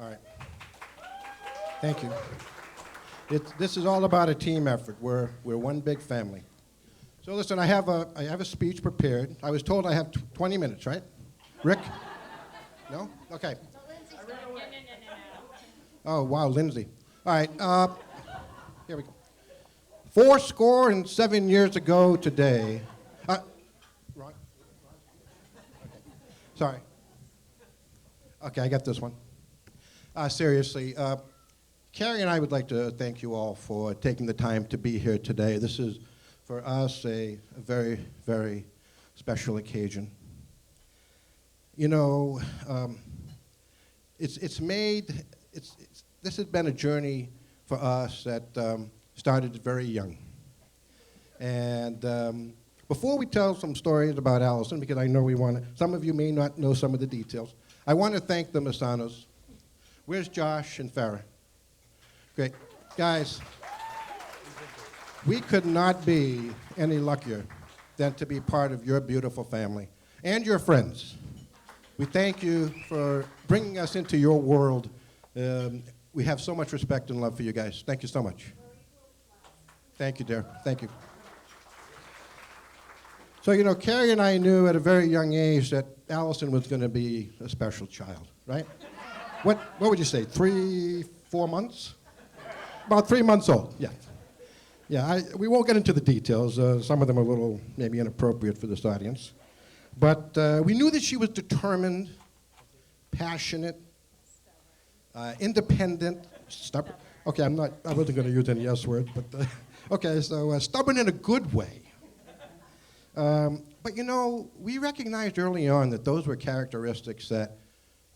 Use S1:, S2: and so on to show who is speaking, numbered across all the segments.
S1: All right. Thank you. This is all about a team effort. We're one big family. So listen, I have a speech prepared. I was told I have 20 minutes, right? Rick? No? Okay. Oh, wow, Lindsay. All right, here we go. 77 years ago today. Ron? Okay. Sorry. Okay, I got this one. Seriously, Carrie and I would like to thank you all for taking the time to be here today. This is, for us, a very, very special occasion. You know, this has been a journey for us that started very young. And before we tell some stories about Allison, because I know some of you may not know some of the details, I want to thank the Masanos. Where's Josh and Farah? Great. Guys, we could not be any luckier than to be part of your beautiful family and your friends. We thank you for bringing us into your world. We have so much respect and love for you guys. Thank you so much. Thank you, dear. Thank you. So, you know, Carrie and I knew at a very young age that Allison was going to be a special child, right? What would you say, 3, 4 months? About 3 months old, yeah. Yeah, we won't get into the details. Some of them are a little maybe inappropriate for this audience. But we knew that she was determined, passionate, independent, stubborn. Okay, I wasn't going to use any S words, but okay, so stubborn in a good way. But you know, we recognized early on that those were characteristics that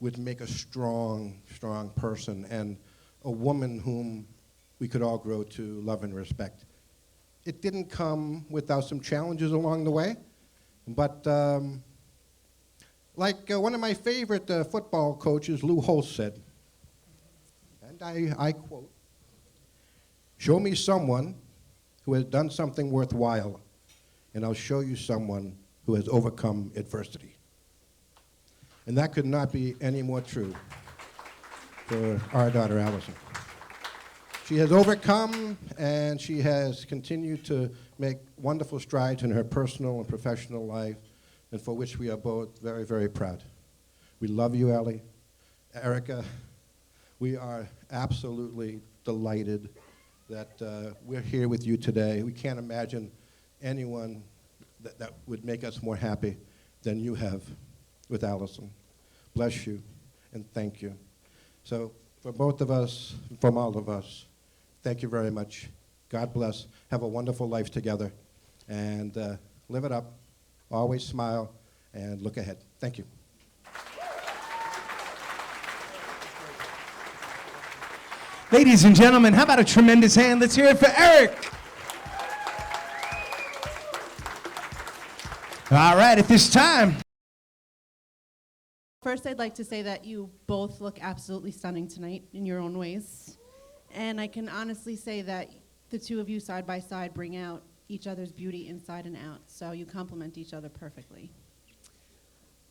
S1: would make a strong, strong person and a woman whom we could all grow to love and respect. It didn't come without some challenges along the way, but like one of my favorite football coaches, Lou Holtz, said, and I quote, "Show me someone who has done something worthwhile, and I'll show you someone who has overcome adversity." And that could not be any more true for our daughter, Allison. She has overcome, and she has continued to make wonderful strides in her personal and professional life, and for which we are both very, very proud. We love you, Allie. Erica, we are absolutely delighted that we're here with you today. We can't imagine anyone that would make us more happy than you have with Allison. Bless you, and thank you. So for both of us, from all of us, thank you very much. God bless. Have a wonderful life together, and live it up. Always smile and look ahead. Thank you.
S2: Ladies and gentlemen, how about a tremendous hand? Let's hear it for Eric. All right, at this time.
S3: First, I'd like to say that you both look absolutely stunning tonight in your own ways. And I can honestly say that the two of you side by side bring out each other's beauty inside and out. So you complement each other perfectly.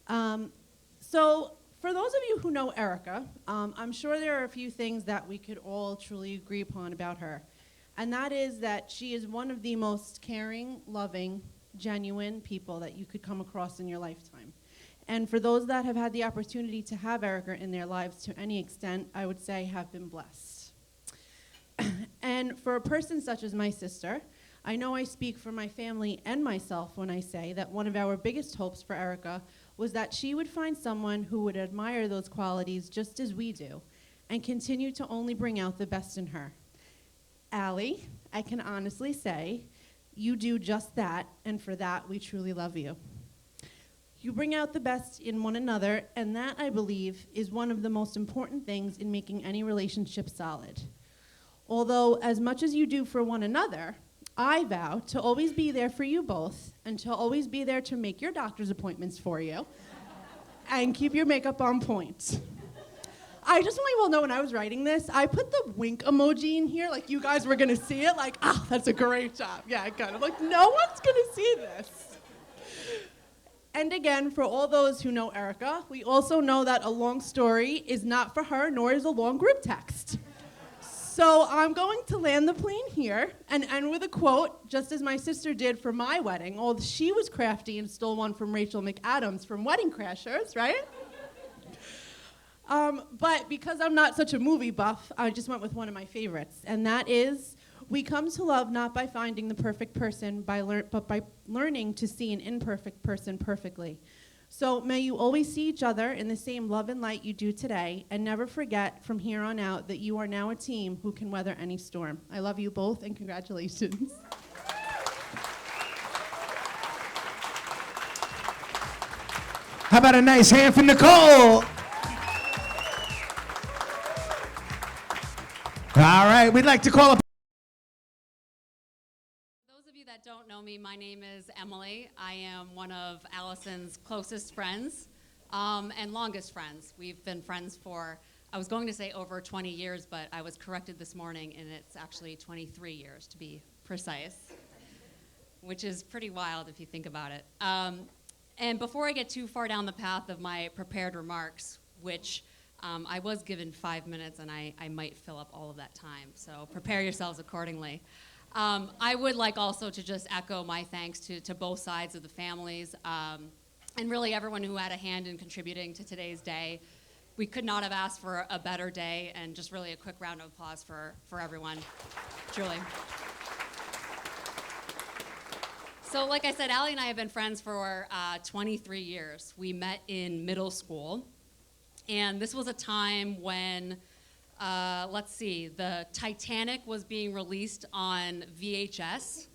S3: So for those of you who know Erica, I'm sure there are a few things that we could all truly agree upon about her. And that is that she is one of the most caring, loving, genuine people that you could come across in your lifetime. And for those that have had the opportunity to have Erica in their lives to any extent, I would say have been blessed. And for a person such as my sister, I know I speak for my family and myself when I say that one of our biggest hopes for Erica was that she would find someone who would admire those qualities just as we do and continue to only bring out the best in her. Allie, I can honestly say you do just that, and for that we truly love you. You bring out the best in one another, and that, I believe, is one of the most important things in making any relationship solid. Although, as much as you do for one another, I vow to always be there for you both, and to always be there to make your doctor's appointments for you, and keep your makeup on point. I just want you all know when I was writing this, I put the wink emoji in here, like you guys were gonna see it, like, that's a great job. Yeah, kind of like, no one's gonna see this. And again, for all those who know Erica, we also know that a long story is not for her, nor is a long group text. So I'm going to land the plane here and end with a quote, just as my sister did for my wedding, although she was crafty and stole one from Rachel McAdams from Wedding Crashers, right? But because I'm not such a movie buff, I just went with one of my favorites, and that is, we come to love not by finding the perfect person, but by learning to see an imperfect person perfectly. So may you always see each other in the same love and light you do today, and never forget from here on out that you are now a team who can weather any storm. I love you both, and congratulations.
S2: How about a nice hand for Nicole? All right, we'd like to call up.
S4: Those of you that don't know me, my name is Emily. I am one of Allison's closest friends and longest friends. We've been friends for, I was going to say over 20 years, but I was corrected this morning, and it's actually 23 years to be precise, which is pretty wild if you think about it. And before I get too far down the path of my prepared remarks, which I was given 5 minutes, and I might fill up all of that time, so prepare yourselves accordingly. I would like also to just echo my thanks to both sides of the families, and really everyone who had a hand in contributing to today's day. We could not have asked for a better day, and just really a quick round of applause for everyone, truly. So like I said, Allie and I have been friends for 23 years. We met in middle school. And this was a time when, let's see, the Titanic was being released on VHS.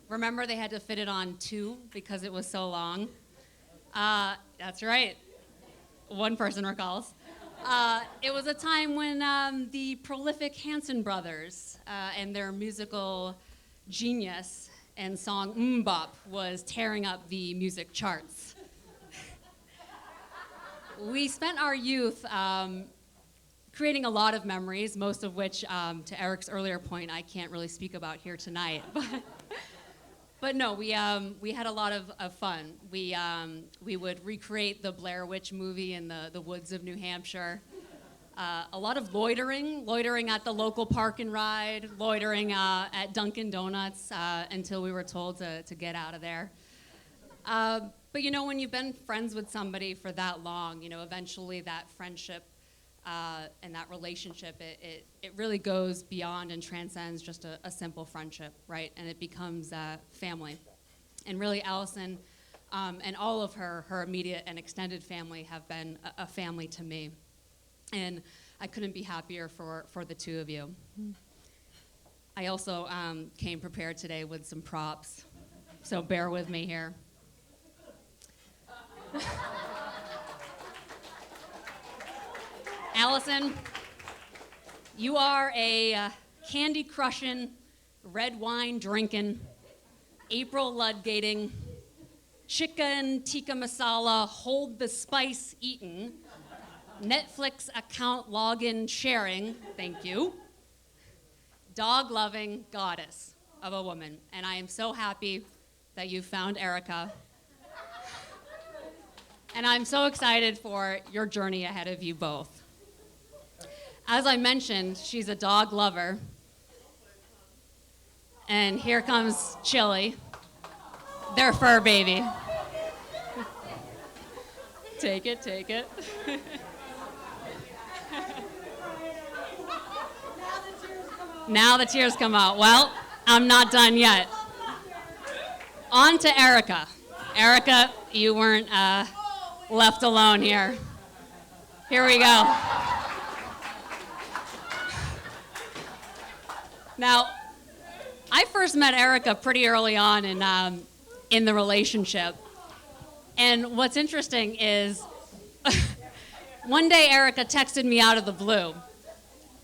S4: Remember, they had to fit it on 2 because it was so long. That's right. One person recalls. It was a time when the prolific Hanson brothers and their musical genius and song MMMBop was tearing up the music charts. We spent our youth creating a lot of memories, most of which, to Eric's earlier point, I can't really speak about here tonight. But no, we had a lot of fun. We would recreate the Blair Witch movie in the woods of New Hampshire. A lot of loitering at the local park and ride, loitering at Dunkin' Donuts until we were told to get out of there. But you know, when you've been friends with somebody for that long, you know, eventually that friendship and that relationship, it really goes beyond and transcends just a simple friendship, right? And it becomes family. And really, Allison and all of her immediate and extended family have been a family to me. And I couldn't be happier for the two of you. I also came prepared today with some props, so bear with me here. Allison, you are a candy crushing, red wine drinking, April Ludgating, chicken tikka masala, hold the spice eating, Netflix account login sharing, thank you, dog loving goddess of a woman. And I am so happy that you found Erica. And I'm so excited for your journey ahead of you both. As I mentioned, she's a dog lover. And here comes Chili, their fur baby. Take it, take it. Now the tears come out. Well, I'm not done yet. On to Erica. Erica, you weren't left alone here. Here we go. Now, I first met Erica pretty early on in the relationship. And what's interesting is one day Erica texted me out of the blue.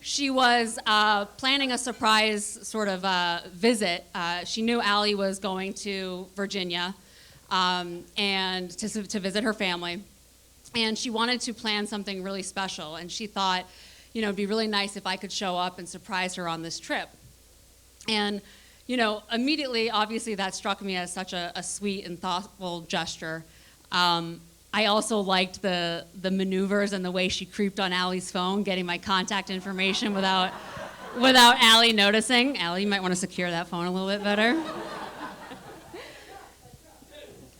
S4: She was planning a surprise sort of visit. She knew Allie was going to Virginia and to visit her family. And she wanted to plan something really special. And she thought, you know, it'd be really nice if I could show up and surprise her on this trip. And, you know, immediately, obviously, that struck me as such a sweet and thoughtful gesture. I also liked the maneuvers and the way she creeped on Allie's phone, getting my contact information without Allie noticing. Allie, you might want to secure that phone a little bit better.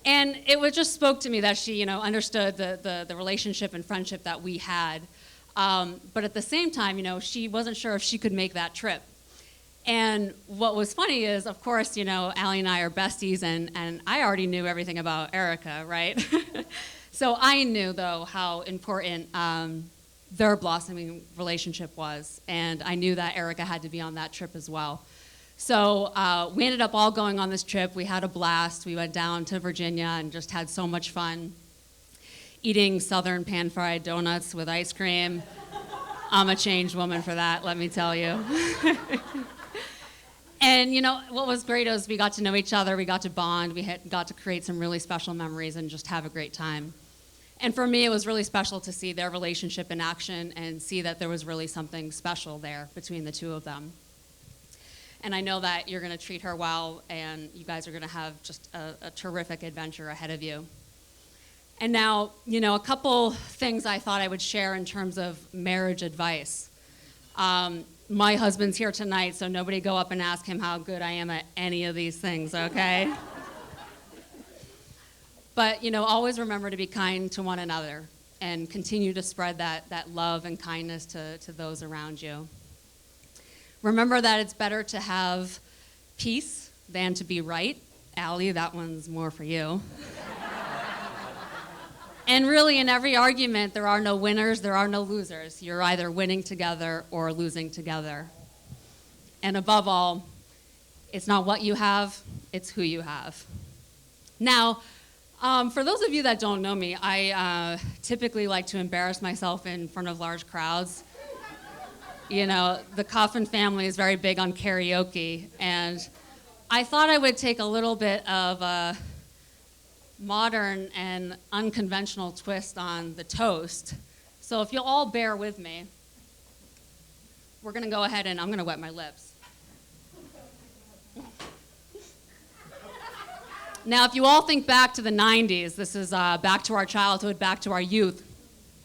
S4: And it just spoke to me that she, understood the relationship and friendship that we had. But at the same time, she wasn't sure if she could make that trip. And what was funny is, of course, Allie and I are besties, and I already knew everything about Erica, right? So I knew, though, how important their blossoming relationship was, and I knew that Erica had to be on that trip as well. So we ended up all going on this trip. We had a blast. We went down to Virginia and just had so much fun eating Southern pan-fried donuts with ice cream. I'm a changed woman for that, let me tell you. And what was great is we got to know each other, we got to bond, got to create some really special memories and just have a great time. And for me, it was really special to see their relationship in action and see that there was really something special there between the two of them. And I know that you're going to treat her well, and you guys are going to have just a terrific adventure ahead of you. And now, a couple things I thought I would share in terms of marriage advice. My husband's here tonight, so nobody go up and ask him how good I am at any of these things, okay? But, always remember to be kind to one another and continue to spread that love and kindness to those around you. Remember that it's better to have peace than to be right. Allie, that one's more for you. And really, in every argument, there are no winners, there are no losers. You're either winning together or losing together. And above all, it's not what you have, it's who you have. Now, for those of you that don't know me, I typically like to embarrass myself in front of large crowds. The Coffin family is very big on karaoke, and I thought I would take a little bit of a modern and unconventional twist on the toast. So if you'll all bear with me, we're going to go ahead and I'm going to wet my lips. Now, if you all think back to the 90s, this is back to our childhood, back to our youth.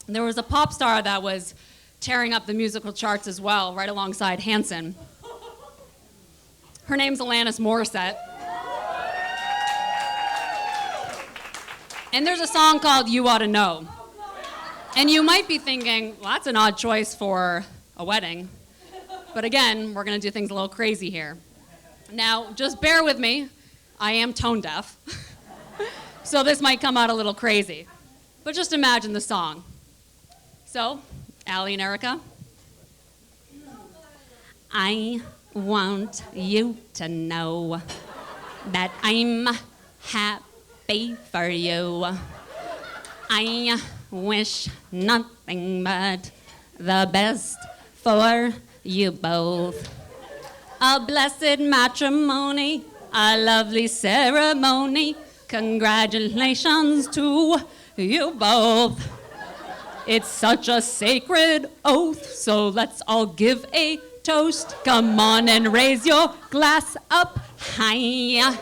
S4: There was a pop star that was tearing up the musical charts as well, right alongside Hanson. Her name's Alanis Morissette. And there's a song called You Oughta Know. And you might be thinking, well, that's an odd choice for a wedding. But again, we're going to do things a little crazy here. Now, just bear with me. I am tone deaf. So this might come out a little crazy. But just imagine the song. So, Allie and Erica. I want you to know that I'm happy for you. I wish nothing but the best for you both. A blessed matrimony, a lovely ceremony. Congratulations to you both. It's such a sacred oath, so let's all give a toast. Come on and raise your glass up high.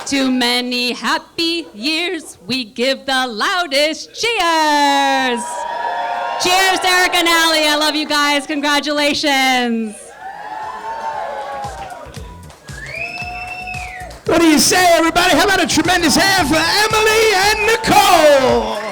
S4: To many happy years, we give the loudest cheers. Cheers, Eric and Allie. I love you guys. Congratulations.
S2: What do you say, everybody? How about a tremendous hand for Emily and Nicole?